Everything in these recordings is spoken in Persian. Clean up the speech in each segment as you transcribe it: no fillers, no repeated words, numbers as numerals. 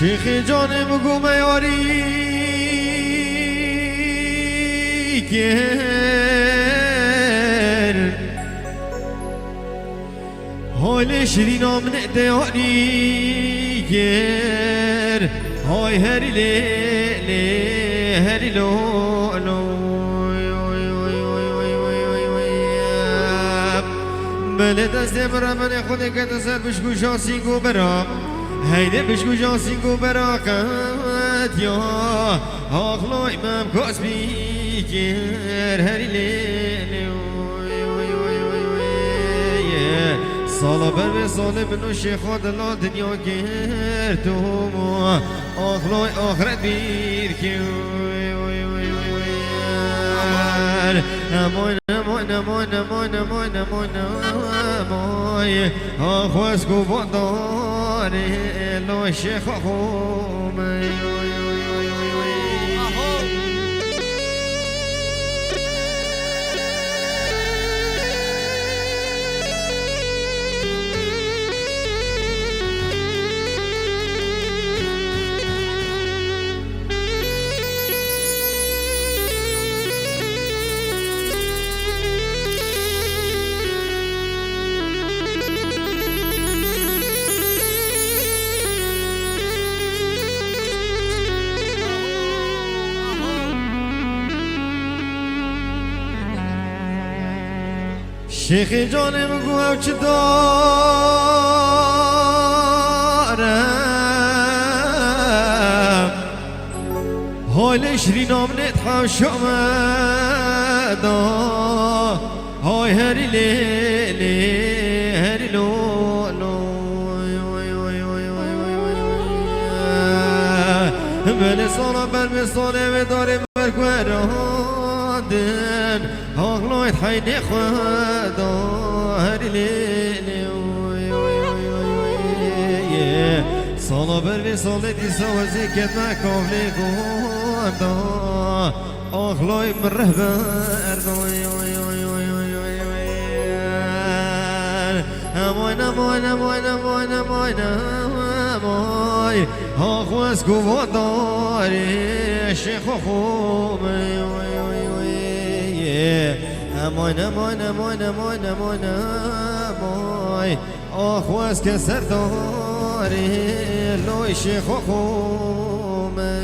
شیخ جانم گو میاری گر حال شیرینم نداری گر های هری لی هری لو بله دست برا من خود که تسر بشکو شاسینگو برا هیده بشکو شاسینگو برا قد یا آخلای مم کاس بیگر هری لیلی سالا بر به سال منو شیخاد لا دنیا گر تو آخلای آخرت بیر که نمای نمای نمای نمای نمای نمای نمای آخواست گو باداره لای شیخ خومه شیخ جانم گو او چه دارم حال شیرینم ندخم شمدا های هری لیلی هری لو بله سالا بر مثاله و داره برگوراندن آقلایت حینی خدا هری لیلی سالا بر مثاله دیسا و زکت مکافلی گوندا آقلای مره بردای اموین اموین اموین اموین اموین اموین آخواست گو داری شیخ خوبه اموین اموین اموین اموین اموین اموین آخواست که سر داری لوی شیخ خوبه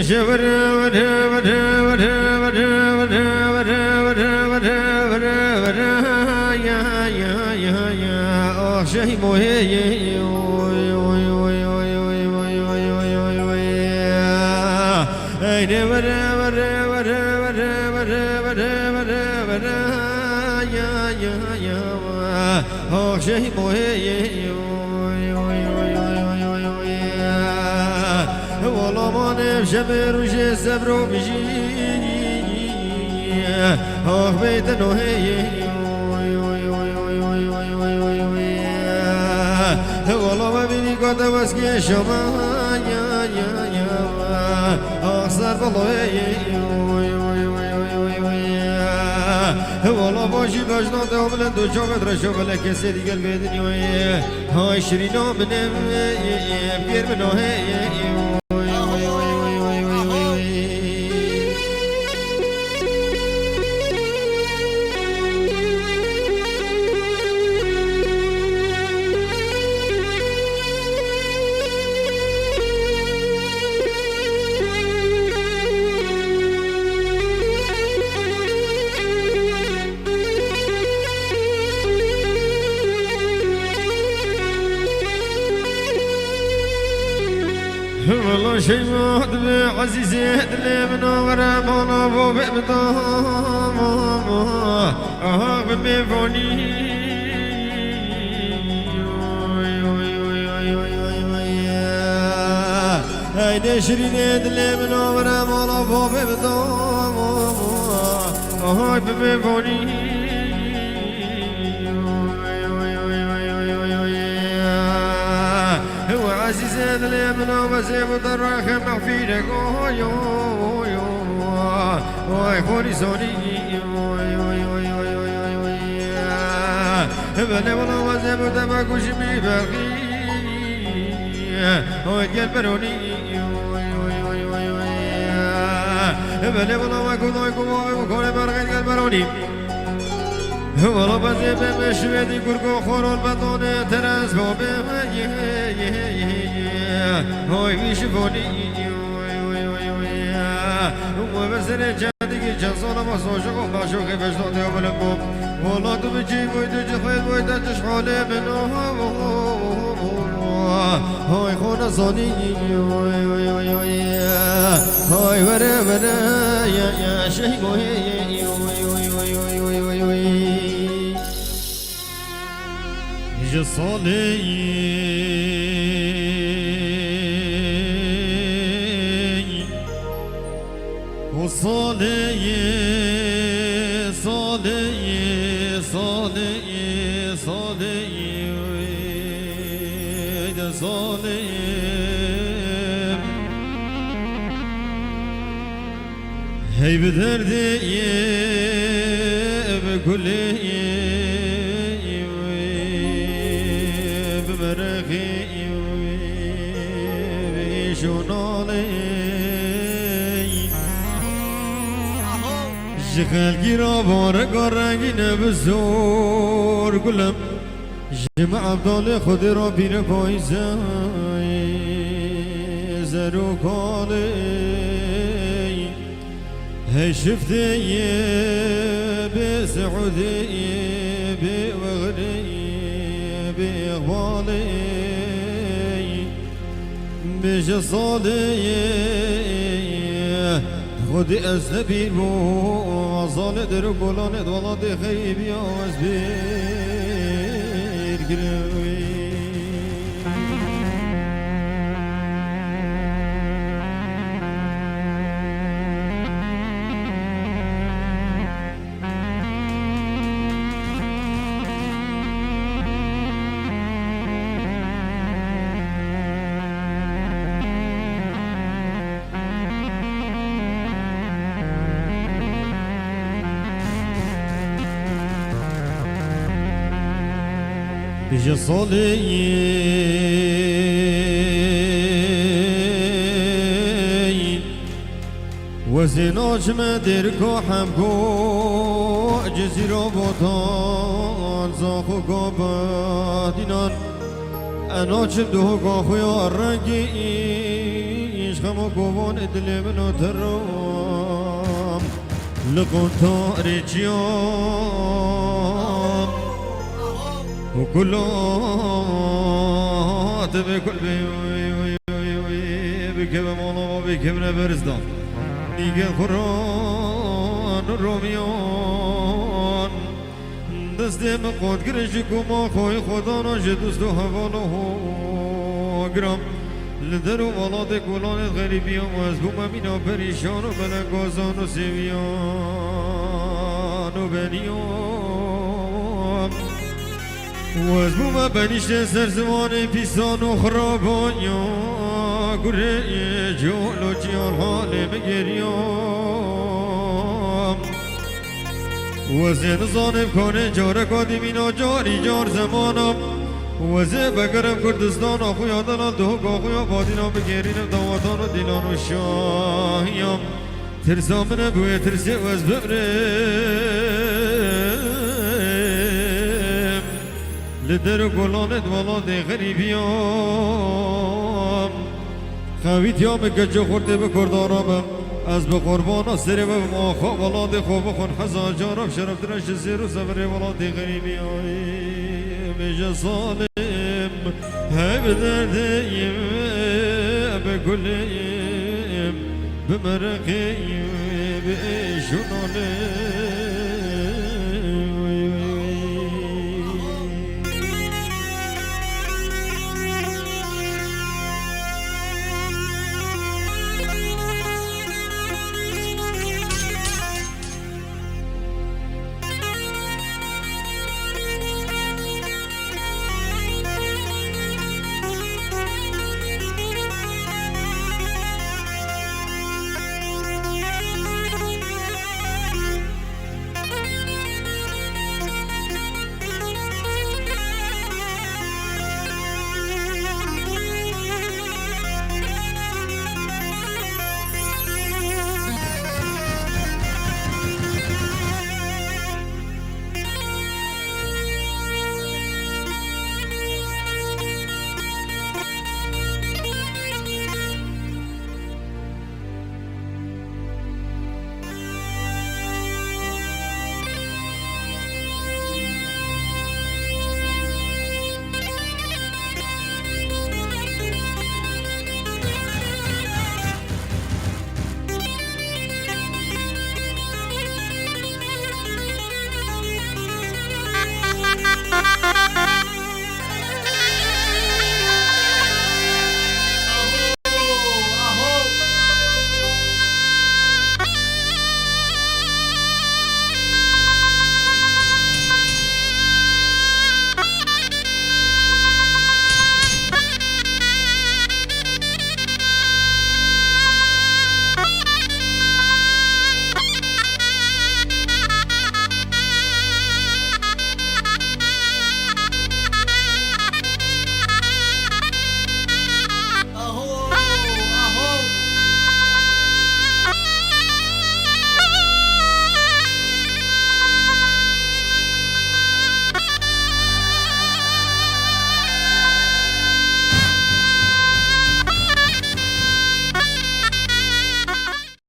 شبر يا شيء مهي شيء مهي والله ما نمشي روجي سبرو بجي آخ بيت نوهي والله ما بيني قد بسكي شما آخ سر بالله والله باشی داشتن دامن دو جاوت رشو بله کسی دیگر بدنی های شیرینو منم بیر منوه الله شي مهد بعزيزي اللي منور مولا بو بمدام بمفوني هيدا شرين اللي منور مولا بو بمدام بمفوني عزيز اليمن وزيب الدراخ مغفيرك واي خوري سوني بلي والله وزيب دمك وشمي باقي واي قلبروني بلي والله وكو وكو برغي قلبروني والله بزيب مشويدي كركو خورون بطوني ترس بوبي هوي بيشوفوني وبسر جادي جنسونا مصوشكو باشوكي بشتوتي وبلنكم والله تبجي بويدو جخيل بويدو تشحولي منو هوي خونا صوني هوي ورا ورا يا شيخو هي بدردي بكل بمرخي بشونالي جخال جيرا بارك رنگي نبزور كلم جمع عبدالله خود را بیر پایزای زروکالی هی شفته به سعودی به وغدی به اقبالی به جسالی خودی از نبیر بو آزال در و گلان دولاد خیبی آز بیر گروی بيجي صلي وزناج مدركو حمكو جزيرو بوطان زاخو قابدينان انا جبدو قاخويا الرنقي يشخمو قوون ادلي منو ترام لقون تاريجيان وكلات بكل بكم الله وبكم نبرزدان نيجي القرآن الروميان دست مقود گرشکو ما خوی خدا نجد دوست و حوالو گرام لدر و ولاد گلان غریبیان و از بوم امینا پریشان و بلنگازان و سویان و بنیان و از بوم بنیشت سرزوان پیسان و خرابان یا گره جولو جیان حال مگریان و زین ظالم کنه جاره قدیمینا جاری جار زمانم و زی بگرم کردستان آخویا دلال دو آخویا بادینا بگیرینم دواتان و دیلان و شاهیم ترسا منه بوی ترسی و از ببرم لدر و گلانت ولاد غریبیم خویت یا مگجه خورده بکردارم از به قربان سری و ماخا ولاد خوب خون هزار جانب شرف درش زیر و سفر ولاد غریبی آیم میشه ظالم هی به دردیم به قليم بمرقي بشنوني